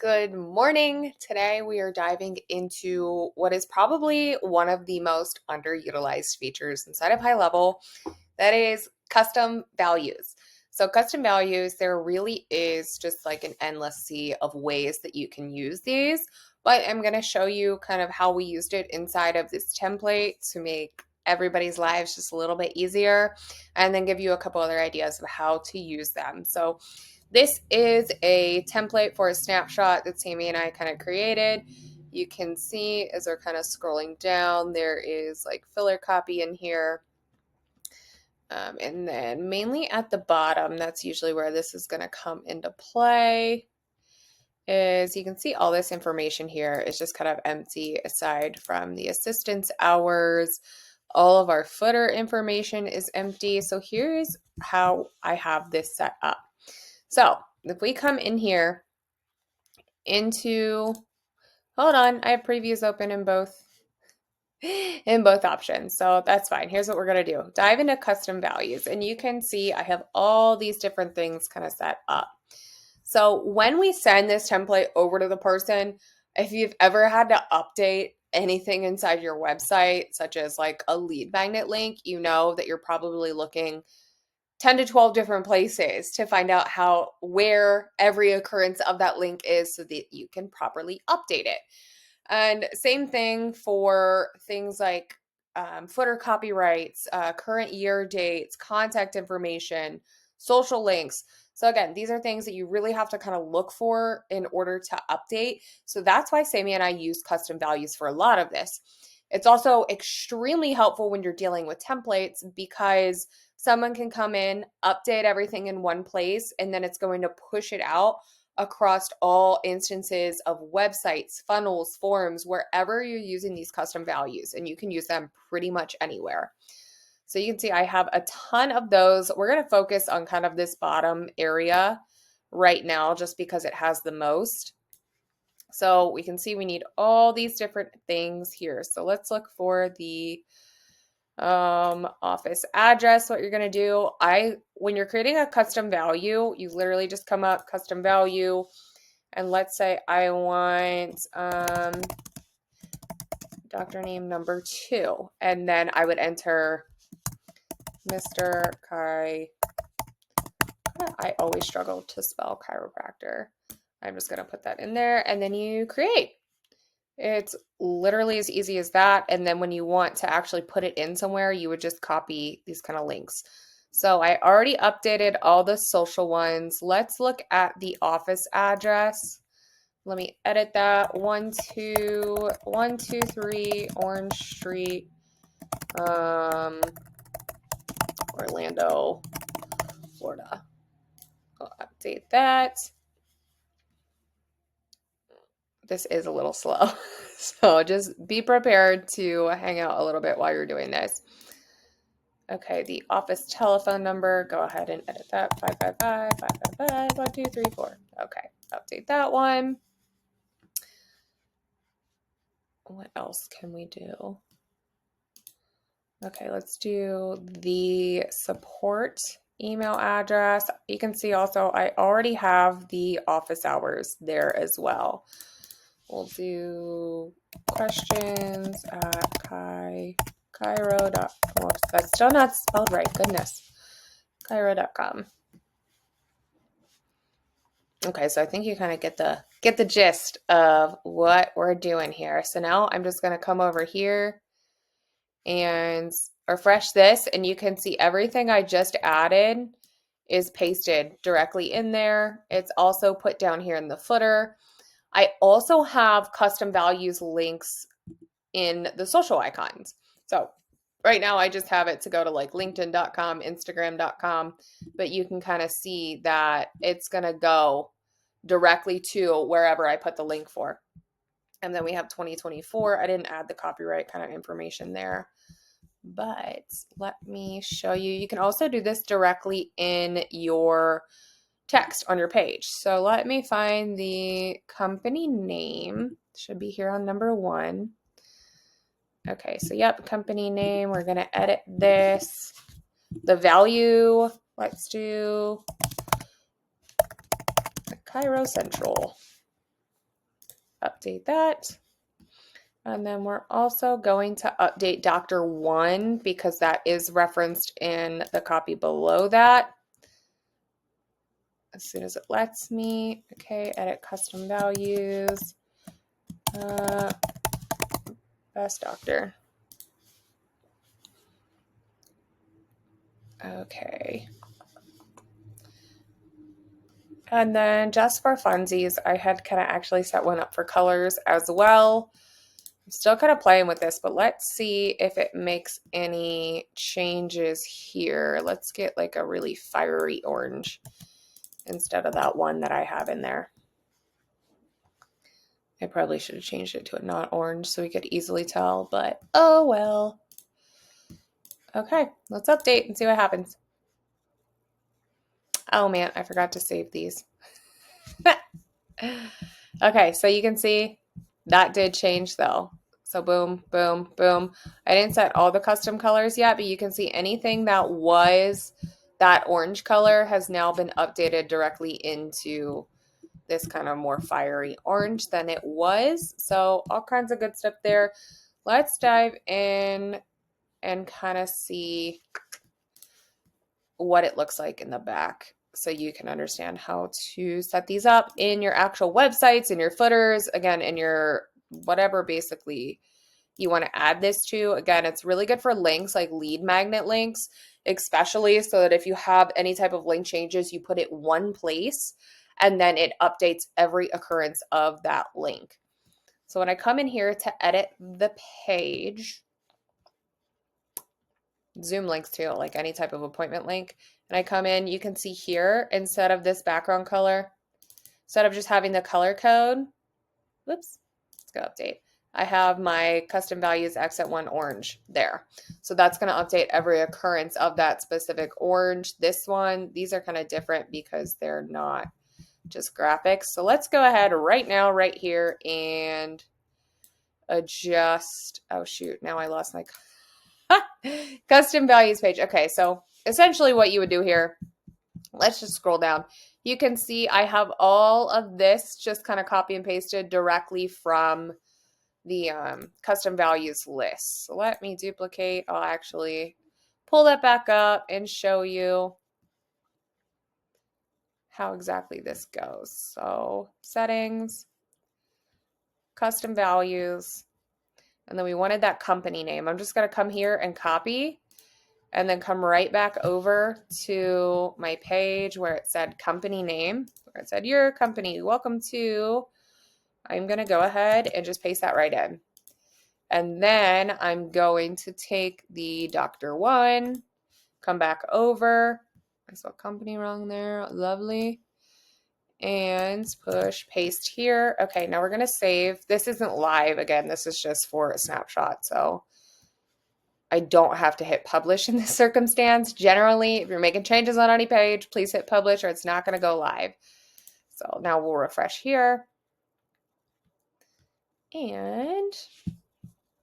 Good morning. Today we are diving into what is probably one of the most underutilized features inside of HighLevel. That is custom values. So custom values, there really is just like an endless sea of ways that you can use these, but I'm going to show you kind of how we used it inside of this template to make everybody's lives just a little bit easier, and then give you a couple other ideas of how to use them. So this is a template for a snapshot that Sammy and I kind of created. You can see as we're kind of scrolling down, there is like filler copy in here. And then mainly at the bottom, that's usually where this is going to come into play, is you can see all this information here is just kind of empty aside from the assistance hours. All of our footer information is empty. So here's how I have this set up. So if we come in here into, hold on, I have previews open in both options. So that's fine. Here's what we're going to do. Dive into custom values, and you can see I have all these different things kind of set up. So when we send this template over to the person, if you've ever had to update anything inside your website, such as like a lead magnet link, you know that you're probably looking 10 to 12 different places to find out where every occurrence of that link is so that you can properly update it. And same thing for things like footer copyrights, current year dates, contact information, social links. So again, these are things that you really have to kind of look for in order to update. So that's why Sammy and I use custom values for a lot of this. It's also extremely helpful when you're dealing with templates because someone can come in, update everything in one place, and then it's going to push it out across all instances of websites, funnels, forums, wherever you're using these custom values, and you can use them pretty much anywhere. So you can see I have a ton of those. We're going to focus on kind of this bottom area right now just because it has the most. So we can see we need all these different things here. So let's look for the office address. What you're going to do, when you're creating a custom value, you literally just come up custom value, and let's say I want doctor name number 2, and then I would enter Mr. Kai. I always struggle to spell chiropractor. I'm just going to put that in there, and then you create. It's literally as easy as that. And then when you want to actually put it in somewhere, you would just copy these kind of links. So I already updated all the social ones. Let's look at the office address. Let me edit that. 123 Orange Street, Orlando, Florida. I'll update that. This is a little slow, so just be prepared to hang out a little bit while you're doing this. Okay, the office telephone number, go ahead and edit that, 555-555-1234. Okay, update that one. What else can we do? Okay, let's do the support email address. You can see also I already have the office hours there as well. We'll do questions at Cairo.com. That's still not spelled right. Goodness. Cairo.com. Okay, so I think you kind of get the gist of what we're doing here. So now I'm just going to come over here and refresh this, and you can see everything I just added is pasted directly in there. It's also put down here in the footer. I also have custom values links in the social icons. So right now I just have it to go to like linkedin.com, instagram.com, but you can kind of see that it's going to go directly to wherever I put the link for. And then we have 2024. I didn't add the copyright kind of information there, but let me show you. You can also do this directly in your text on your page. So let me find the company name. It should be here on number 1. Okay, so yep, company name. We're going to edit this. The value, let's do Cairo Central. update that. And then we're also going to update Dr. 1 because that is referenced in the copy below that. As soon as it lets me. Okay, edit custom values. Best doctor. Okay. And then just for funsies, I had kind of actually set one up for colors as well. I'm still kind of playing with this, but let's see if it makes any changes here. Let's get like a really fiery orange instead of that one that I have in there. I probably should have changed it to a not orange so we could easily tell, but oh well. Okay, let's update and see what happens. Oh man, I forgot to save these. Okay, so you can see that did change though. So boom, boom, boom. I didn't set all the custom colors yet, but you can see anything that was that orange color has now been updated directly into this kind of more fiery orange than it was. So all kinds of good stuff there. Let's dive in and kind of see what it looks like in the back so you can understand how to set these up in your actual websites, in your footers, again, in your whatever basically you want to add this to. Again, it's really good for links like lead magnet links, especially so that if you have any type of link changes, you put it one place and then it updates every occurrence of that link. So when I come in here to edit the page, Zoom links too, like any type of appointment link. And I come in, you can see here, instead of this background color, instead of just having the color code, whoops, let's go update. I have my custom values exit 1 orange there. So that's going to update every occurrence of that specific orange. This one, these are kind of different because they're not just graphics. So let's go ahead right now, right here, and adjust. Oh shoot, now I lost my custom values page. Okay, so essentially what you would do here, let's just scroll down. You can see I have all of this just kind of copy and pasted directly from the custom values list. So let me duplicate. I'll actually pull that back up and show you how exactly this goes. So settings, custom values, and then we wanted that company name. I'm just going to come here and copy and then come right back over to my page where it said company name, where it said your company, welcome to. I'm going to go ahead and just paste that right in. And then I'm going to take the Dr. 1, come back over. I saw company wrong there. Lovely. And push paste here. Okay, now we're going to save. This isn't live. Again, this is just for a snapshot. So I don't have to hit publish in this circumstance. Generally, if you're making changes on any page, please hit publish or it's not going to go live. So now we'll refresh here. And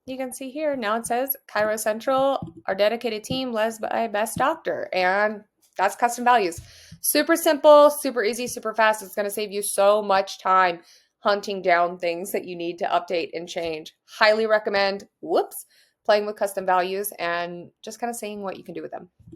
you can see here, now it says Cairo Central, our dedicated team led by Best Doctor. And that's custom values. Super simple, super easy, super fast. It's going to save you so much time hunting down things that you need to update and change. Highly recommend, playing with custom values and just kind of seeing what you can do with them.